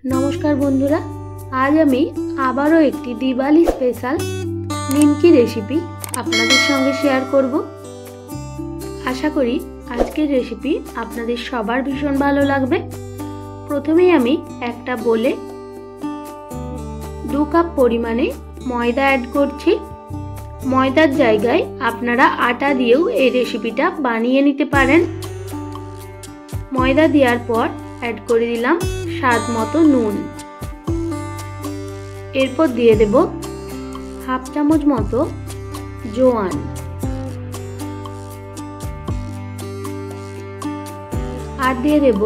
नमस्कार बंधुरा आज आमी आबारो एकटी दिवाली स्पेशल निमकी रेसिपि आपनादेर संगे शेयर करब। आशा करी आजकेर रेसिपि आपनादेर सबार भीषण भालो लागबे। प्रथमेई आमी एकटा बोले 2 कप परिमाणे मयदा एड करछि। मयदार जायगाय आपनारा आटा दिएও এই রেসিপিটা বানিয়ে নিতে পারেন। ময়দা দেওয়ার পর ऐड করে দিলাম स्वाद मतो নুন। एरपर दिए देब हाफ चामच मतो জোয়ান और दिए देब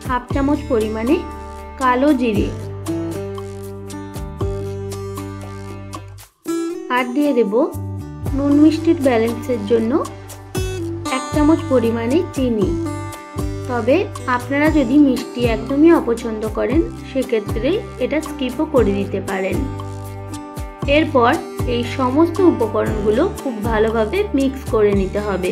हाफ चामच परिमाणे कालो जिरे और दिए देब নুন मिष्टिर बैलेंसের জন্য 1 চামচ परिमाणे চিনি। তবে আপনারা যদি মিষ্টি একদমই অপছন্দ করেন সেক্ষেত্রে এটা স্কিপও করে দিতে পারেন। এরপর এই সমস্ত উপকরণগুলো খুব ভালোভাবে মিক্স করে নিতে হবে।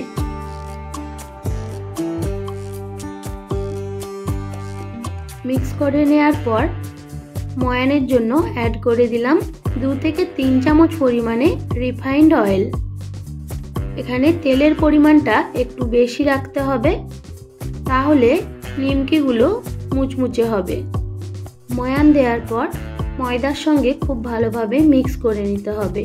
মিক্স করে নেওয়ার পর ময়ানের জন্য অ্যাড করে দিলাম 2 থেকে 3 চামচ পরিমাণে রিফাইন্ড অয়েল। এখানে তেলের পরিমাণটা একটু বেশি রাখতে হবে, তাহলে নিমকিগুলো মুচমুচে হবে। ময়ান দেওয়ার পর ময়দার সঙ্গে খুব ভালোভাবে মিক্স করে নিতে হবে।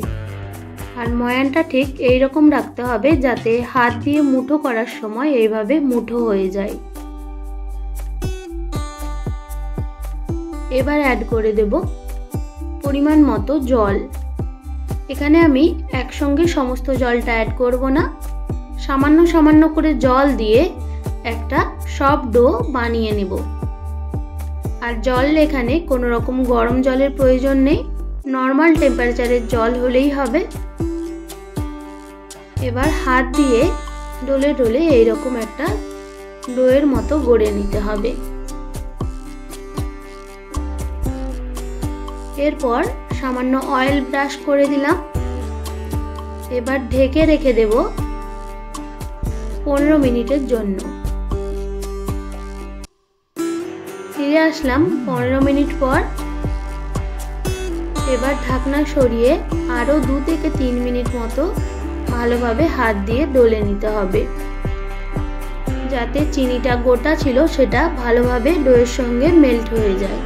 আর ময়ানটা ঠিক এই রকম রাখতে হবে যাতে হাত দিয়ে মুঠো করার সময় এইভাবে মুঠো হয়ে যায়। এবার অ্যাড করে দেব পরিমাণ মতো জল। এখানে আমি একসঙ্গে সমস্ত জলটা অ্যাড করব না, সামান্য সামান্য করে জল দিয়ে একটা সফট ডো বানিয়ে নেব। আর জল এখানে কোনো রকম গরম জলের প্রয়োজন নেই, নরমাল টেম্পারেচারের জল হলেই হবে। এবার হাত দিয়ে ডলে ডলে এইরকম একটা ডোয়ের মতো গড়ে নিতে হবে। এরপর সামান্য অয়েল ব্রাশ করে দিলাম। এবার ঢেকে রেখে দেব 15 মিনিটের জন্য। ফিরে আসলাম 15 মিনিট পর। এবার ঢাকনা সরিয়ে আরো 2 থেকে 3 মিনিট মতো ভালোভাবে হাত দিয়ে ডলে নিতে হবে, যাতে চিনিটা গোটা ছিল সেটা ভালোভাবে ডোয়ের সঙ্গে মেল্ট হয়ে যায়।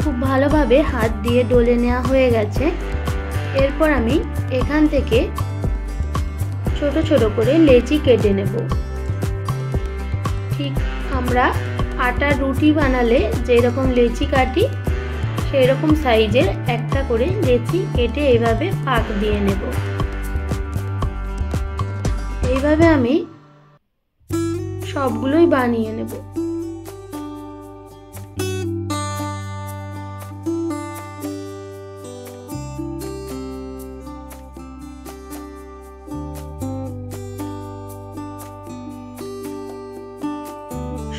খুব ভালোভাবে হাত দিয়ে ডলে নেওয়া হয়ে গেছে। এরপর আমি এখান থেকে ছোট ছোট করে লেচি কেটে নেব। ঠিক আমরা আটার রুটি বানালে যেরকম লেচি কাটি সেই রকম সাইজের একটা করে লেচি কেটে এইভাবে পাক দিয়ে নেব। এইভাবে আমি সবগুলোই বানিয়ে নেব।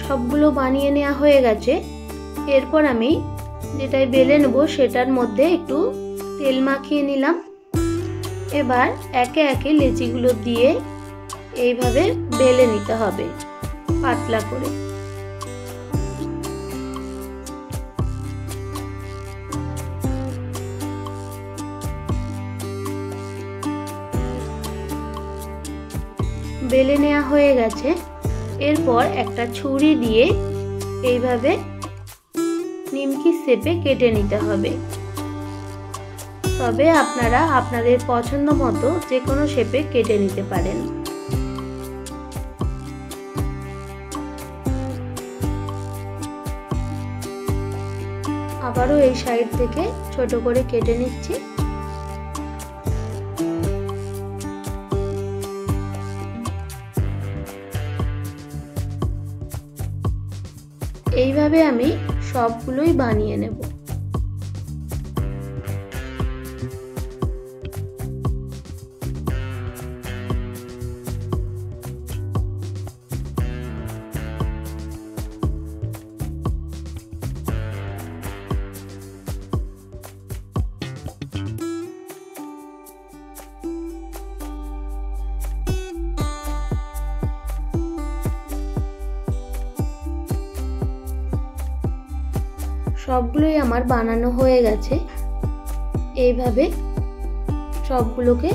সবগুলো বানিয়ে নেওয়া হয়ে গেছে। এরপর আমি যেটাই বেলে নেব সেটার মধ্যে একটু তেল মাখিয়ে নিলাম। এবার একে একে লেচিগুলো দিয়ে এইভাবে বেলে নিতে হবে পাতলা করে। বেলে নেওয়া হয়ে গেছে। এরপর একটা ছুরি দিয়ে এইভাবে নিমকি শেপে কেটে নিতে হবে। তবে আপনারা আপনাদের পছন্দ মতো যে কোনো শেপে কেটে নিতে পারেন। আবারও এই সাইড থেকে ছোট করে কেটে নিচ্ছি। এইভাবে আমি সবগুলোই বানিয়ে নেব। সবগুলোই আমার বানানো হয়ে গেছে। এইভাবে সবগুলোকে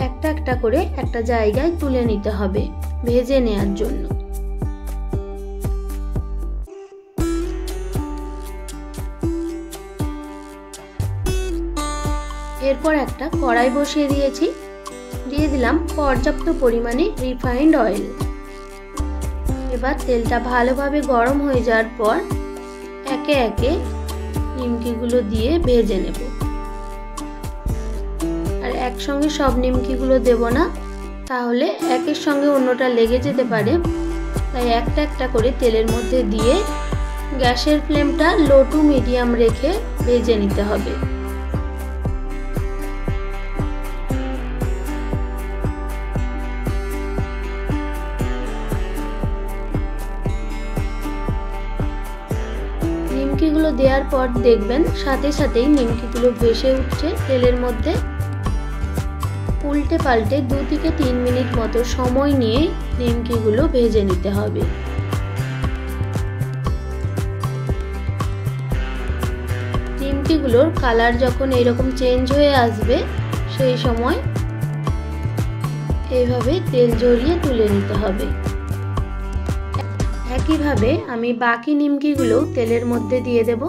একটা একটা করে একটা জায়গায় তুলে নিতে হবে ভেজে নেওয়ার জন্য। এরপর একটা কড়াই বসিয়ে দিয়েছি, দিয়ে দিলাম পর্যাপ্ত পরিমাণে রিফাইন্ড অয়েল। এবার তেলটা ভালোভাবে গরম হয়ে যাওয়ার পর একে একে নিমকিগুলো দিয়ে ভেজে নেব। আর একসঙ্গে সব নিমকিগুলো দেব না, তাহলে একের সঙ্গে অন্যটা লেগে যেতে পারে। তাই একটা একটা করে তেলের মধ্যে দিয়ে গ্যাসের ফ্লেমটা লো টু মিডিয়াম রেখে ভেজে নিতে হবে। নিমকিগুলো দেওয়ার পর দেখবেন সাথে সাথেই নিমকিগুলো ভেসে উঠছে তেলের মধ্যে। উল্টে পাল্টে 2 থেকে 3 মিনিট মতো সময় নিয়ে নিমকিগুলো ভেজে নিতে হবে। নিমকিগুলোর কালার যখন এরকম চেঞ্জ হয়ে আসবে সেই সময় এইভাবে তেল ঝরিয়ে তুলে নিতে হবে। একইভাবে আমি বাকি নিমকিগুলো তেলের মধ্যে দিয়ে দেব।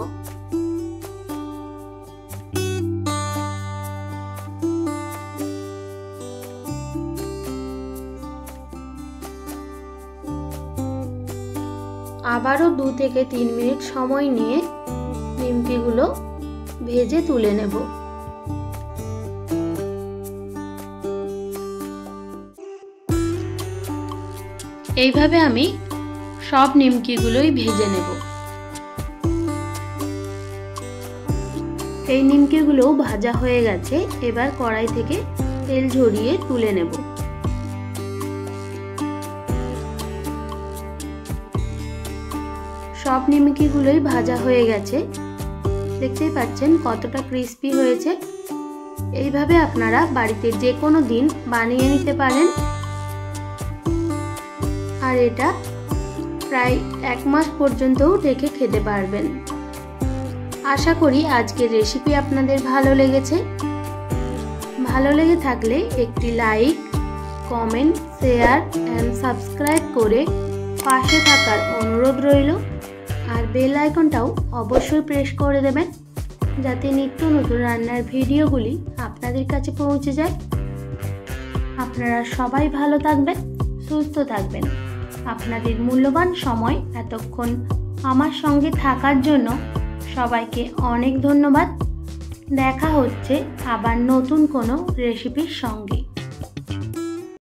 আবারও 2 থেকে 3 মিনিট সময় নিয়ে নিমকিগুলো ভেজে তুলে নেব। এইভাবে আমি সব নিমকিগুলোই ভেজে নেব। এই নিমকিগুলোও ভাজা হয়ে গেছে। এবার কড়াই থেকে তেল ঝরিয়ে তুলে নেব। সব নিমকিগুলোই ভাজা হয়ে গেছে, দেখতেই পাচ্ছেন কতটা ক্রিস্পি হয়েছে। এইভাবে আপনারা বাড়িতে যে কোনো দিন বানিয়ে নিতে পারেন, আর এটা প্রায় 1 মাস পর্যন্তও রেখে খেতে পারবেন। আশা করি আজকের রেসিপি আপনাদের ভালো লেগেছে। ভালো লেগে থাকলে একটি like, comment, share and subscribe করে পাশে থাকার অনুরোধ রইল। আর বেল আইকনটাও অবশ্যই প্রেস করে দেবেন, যাতে নিত্য নতুন রান্নার ভিডিওগুলি আপনাদের কাছে পৌঁছে যায়। আপনারা সবাই ভালো থাকবেন, সুস্থ থাকবেন। আপনাদের মূল্যবান সময় এতক্ষণ আমার সঙ্গে থাকার জন্য সবাইকে অনেক ধন্যবাদ। দেখা হচ্ছে আবার নতুন কোনো রেসিপির সঙ্গে।